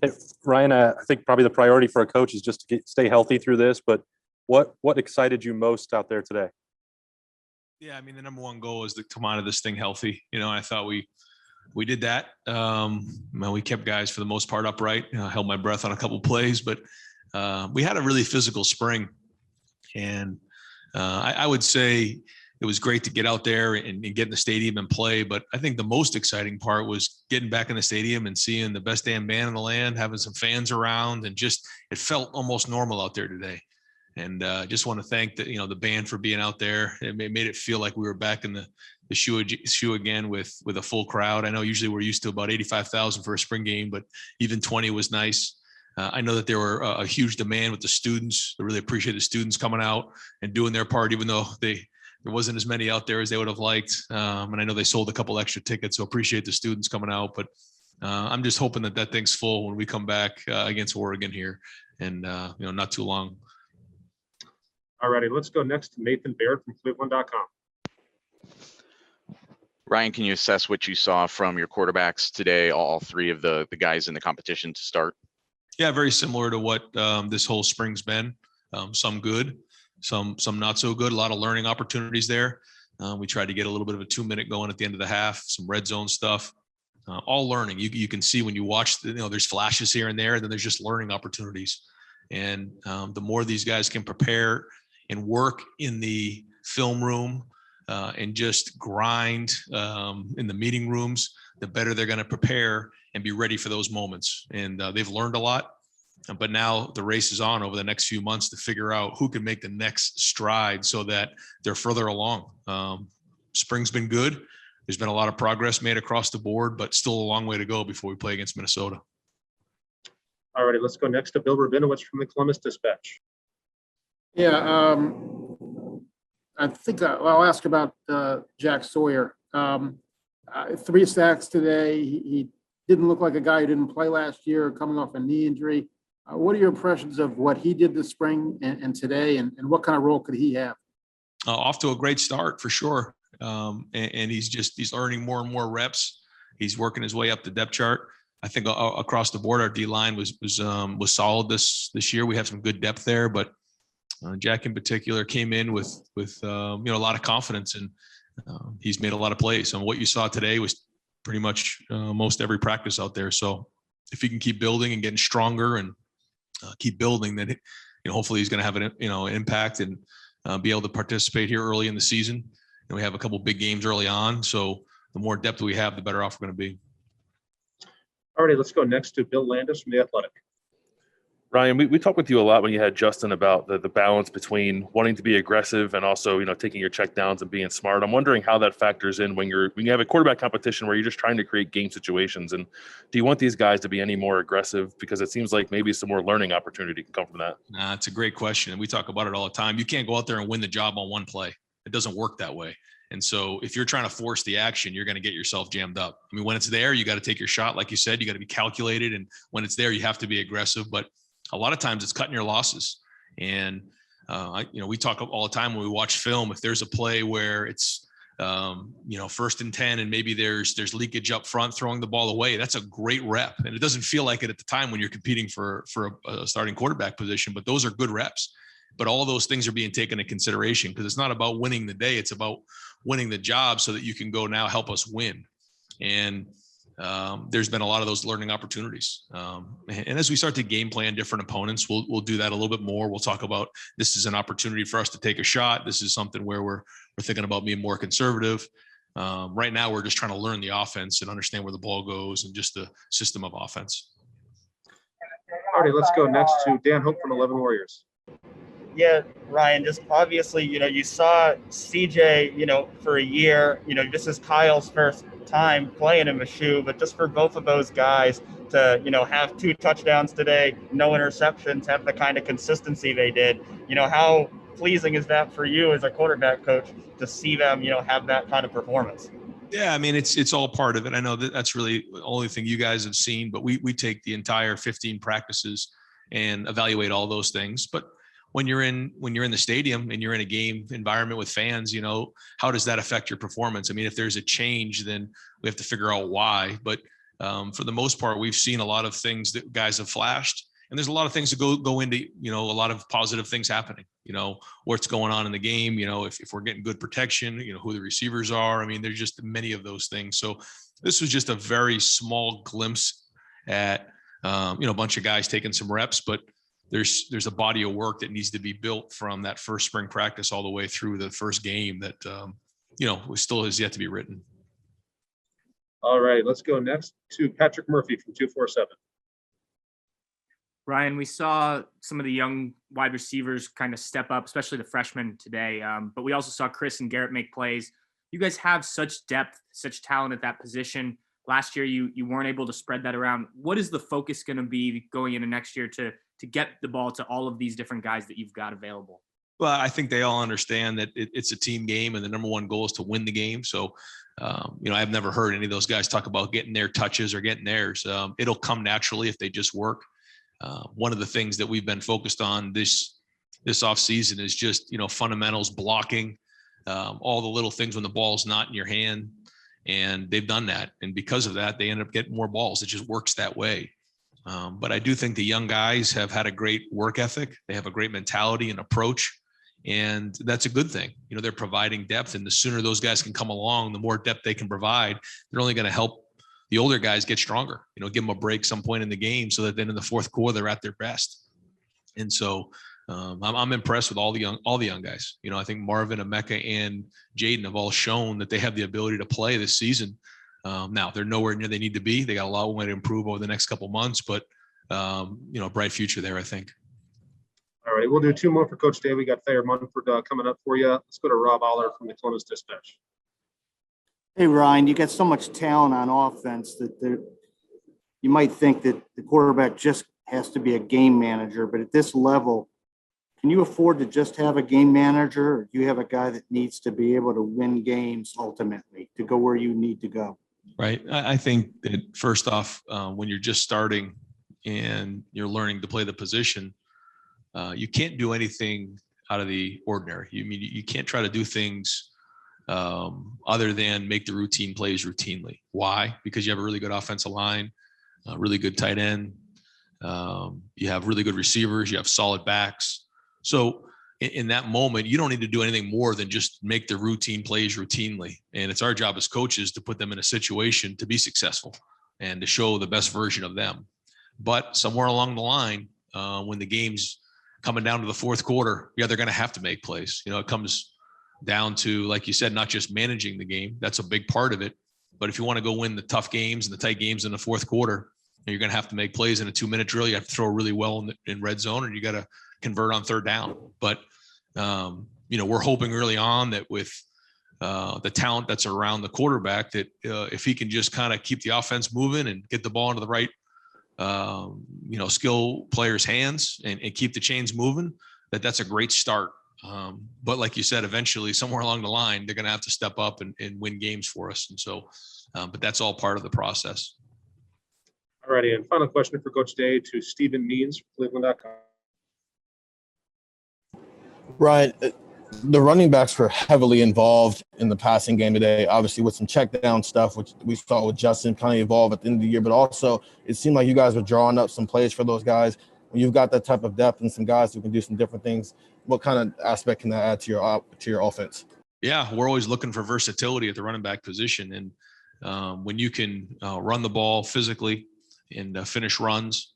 Hey, Ryan, I think probably the priority for a coach is just to stay healthy through this. But what excited you most out there today? Yeah, I mean, the number one goal is to come out of this thing healthy. I thought we did that. Well, we kept guys for the most part upright. Held my breath on a couple plays, but we had a really physical spring, and I would say it was great to get out there and get in the stadium and play. But I think the most exciting part was getting back in the stadium and seeing the best damn band in the land, having some fans around, and just it felt almost normal out there today. And just want to thank the band for being out there. It made it feel like we were back in the shoe again with a full crowd. I know usually we're used to about 85,000 for a spring game, but even 20 was nice. I know that there were a huge demand with the students. I really appreciate the students coming out and doing their part, even though there wasn't as many out there as they would have liked. And I know they sold a couple extra tickets, so appreciate the students coming out. But I'm just hoping that thing's full when we come back against Oregon here, and not too long. All righty, let's go next to Nathan Baird from Cleveland.com. Ryan, can you assess what you saw from your quarterbacks today, all three of the guys in the competition to start? Yeah, very similar to what this whole spring's been. Some good, some not so good. A lot of learning opportunities there. We tried to get a little bit of a 2-minute going at the end of the half, some red zone stuff. All learning. You can see when you watch, there's flashes here and there, and then there's just learning opportunities. And the more these guys can prepare and work in the film room and just grind in the meeting rooms, the better they're going to prepare and be ready for those moments. And they've learned a lot, but now the race is on over the next few months to figure out who can make the next stride so that they're further along. Spring's been good. There's been a lot of progress made across the board, but still a long way to go before we play against Minnesota. All righty, let's go next to Bill Rabinowitz from the Columbus Dispatch. Yeah, I think I'll ask about Jack Sawyer. 3 sacks today. He didn't look like a guy who didn't play last year, coming off a knee injury. What are your impressions of what he did this spring and today, and what kind of role could he have? Off to a great start for sure. And he's earning more and more reps. He's working his way up the depth chart. I think across the board, our D line was solid this year. We have some good depth there, but Jack in particular came in with a lot of confidence, and he's made a lot of plays. And what you saw today was pretty much most every practice out there. So if he can keep building and getting stronger and keep building, then hopefully he's going to have an impact and be able to participate here early in the season. And we have a couple big games early on, so the more depth we have, the better off we're going to be. All righty, let's go next to Bill Landis from The Athletic. Ryan, we talked with you a lot when you had Justin about the balance between wanting to be aggressive and also, taking your check downs and being smart. I'm wondering how that factors in when you have a quarterback competition where you're just trying to create game situations. And do you want these guys to be any more aggressive? Because it seems like maybe some more learning opportunity can come from that. It's a great question. And we talk about it all the time. You can't go out there and win the job on one play. It doesn't work that way. And so if you're trying to force the action, you're going to get yourself jammed up. I mean, when it's there, you got to take your shot. Like you said, you got to be calculated. And when it's there, you have to be aggressive. But a lot of times it's cutting your losses. And, we talk all the time when we watch film, if there's a play where it's, 1st and 10, and maybe there's leakage up front, throwing the ball away, that's a great rep. And it doesn't feel like it at the time when you're competing for a starting quarterback position, but those are good reps. But all of those things are being taken into consideration because it's not about winning the day. It's about winning the job so that you can go now help us win. And there's been a lot of those learning opportunities. And as we start to game plan different opponents, we'll do that a little bit more. We'll talk about this is an opportunity for us to take a shot. This is something where we're thinking about being more conservative. Right now, we're just trying to learn the offense and understand where the ball goes and just the system of offense. All right, let's go next to Dan Hope from 11 Warriors. Yeah, Ryan, just obviously, you saw CJ, for a year, this is Kyle's first time playing in Mizzou, but just for both of those guys to, have 2 touchdowns today, no interceptions, have the kind of consistency they did, how pleasing is that for you as a quarterback coach to see them, have that kind of performance? Yeah, I mean, it's all part of it. I know that's really the only thing you guys have seen, but we take the entire 15 practices and evaluate all those things. But when you're in the stadium and you're in a game environment with fans, how does that affect your performance? I mean, if there's a change, then we have to figure out why. But for the most part, we've seen a lot of things that guys have flashed. And there's a lot of things that go into, a lot of positive things happening, what's going on in the game, if we're getting good protection, who the receivers are. I mean, there's just many of those things. So this was just a very small glimpse at, a bunch of guys taking some reps, but there's a body of work that needs to be built from that first spring practice all the way through the first game that, still has yet to be written. All right, let's go next to Patrick Murphy from 247. Ryan, we saw some of the young wide receivers kind of step up, especially the freshmen today. But we also saw Chris and Garrett make plays. You guys have such depth, such talent at that position. Last year, you weren't able to spread that around. What is the focus going to be going into next year to get the ball to all of these different guys that you've got available? Well, I think they all understand that it's a team game, and the number one goal is to win the game. So, I've never heard any of those guys talk about getting their touches or getting theirs. It'll come naturally if they just work. One of the things that we've been focused on this off season is just, fundamentals, blocking, all the little things when the ball's not in your hand, and they've done that. And because of that, they end up getting more balls. It just works that way. But I do think the young guys have had a great work ethic. They have a great mentality and approach, and that's a good thing. They're providing depth, and the sooner those guys can come along, the more depth they can provide. They're only going to help the older guys get stronger, give them a break some point in the game so that then in the fourth quarter, they're at their best. And so I'm impressed with all the young guys. I think Marvin, Emeka, and Jaden have all shown that they have the ability to play this season. Now they're nowhere near they need to be. They got a lot of way to improve over the next couple of months, but a bright future there, I think. All right, we'll do two more for Coach Day. We got Thayer Munford coming up for you. Let's go to Rob Aller from the Columbus Dispatch. Hey, Ryan, you got so much talent on offense that you might think that the quarterback just has to be a game manager, but at this level, can you afford to just have a game manager, or do you have a guy that needs to be able to win games ultimately to go where you need to go? Right. I think that first off, when you're just starting and you're learning to play the position, you can't do anything out of the ordinary. You can't try to do things other than make the routine plays routinely. Why? Because you have a really good offensive line, a really good tight end. You have really good receivers. You have solid backs. So in that moment, you don't need to do anything more than just make the routine plays routinely. And it's our job as coaches to put them in a situation to be successful and to show the best version of them. But somewhere along the line, when the game's coming down to the fourth quarter, they're going to have to make plays. It comes down to, like you said, not just managing the game. That's a big part of it. But if you want to go win the tough games and the tight games in the fourth quarter, you're going to have to make plays in a 2-minute drill. You have to throw really well in red zone, and you got to convert on third down. But, we're hoping early on that with the talent that's around the quarterback, that if he can just kind of keep the offense moving and get the ball into the right, skill players' hands and keep the chains moving, that's a great start. But like you said, eventually somewhere along the line, they're going to have to step up and win games for us. And so, but that's all part of the process. All righty, and final question for Coach Day to Stephen Means from Cleveland.com. Ryan, the running backs were heavily involved in the passing game today, obviously with some check down stuff, which we saw with Justin kind of evolve at the end of the year, but also it seemed like you guys were drawing up some plays for those guys. When you've got that type of depth and some guys who can do some different things, what kind of aspect can that add to your offense? Yeah, we're always looking for versatility at the running back position. And when you can run the ball physically and finish runs,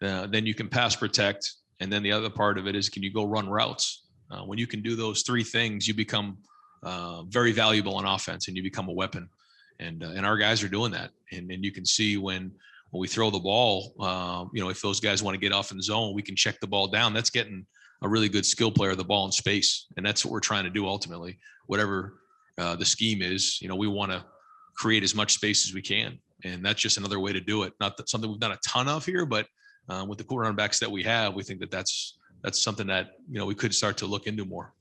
then you can pass protect. And then the other part of it is, can you go run routes? When you can do those three things, you become very valuable on offense, and you become a weapon. And our guys are doing that. And you can see when we throw the ball, if those guys want to get off in the zone, we can check the ball down. That's getting a really good skill player the ball in space. And that's what we're trying to do ultimately. Whatever the scheme is, we want to create as much space as we can. And that's just another way to do it. Not that something we've done a ton of here, but with the running backs that we have, we think that's something that, we could start to look into more.